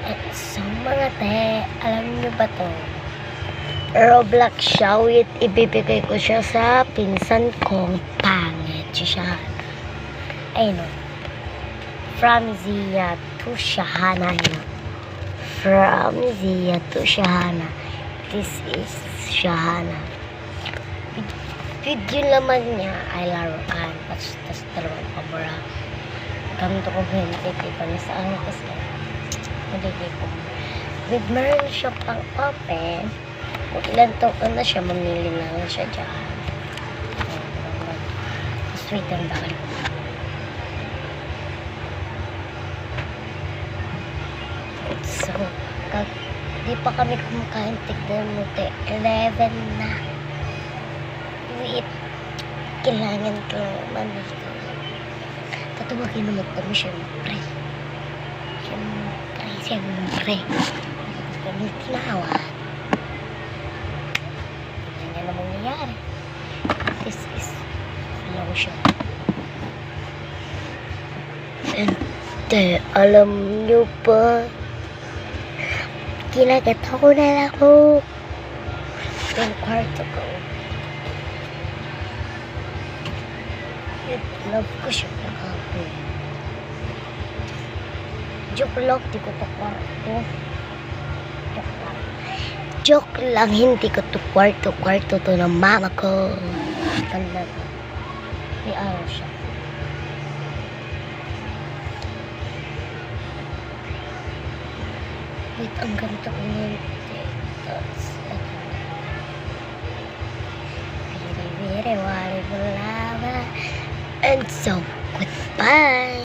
At so mga te, alam nyo ba to? Roblox siya, wait, ibibigay ko siya sa pinsan kong pangit. Siya. Ayun o. From Zia to Shahana. From Zia to Shahana. This is Shahana. Video naman niya ay laruan. Tapos dalawang pabura. Ganito ko hindi kami sa ano kasi. Hindi ko. With meron siya pang open. Kung ilan token na siya, mamili na lang siya dyan. Tapos wait ang bakal ko. So, di pa kami kumakain, tignan mo, 11 na. Wait, kailangan ko naman ito. Tatawagin naman kami, syempre. Siyempre. Kami tinawag. Hindi na mangyayari. This is lotion. And alam nyo ba? Kinagata ko na lang ako. Yung kwarto ko. Love ko siya nakapin. Joke lang, di ko to kwarto. Joke lang, hindi ko to kwarto. Kwarto to ng mama ko. Ganda to. May araw siya. Wait, ang ganito ko yun. Tapos, very, very, wali, lava. And so, goodbye.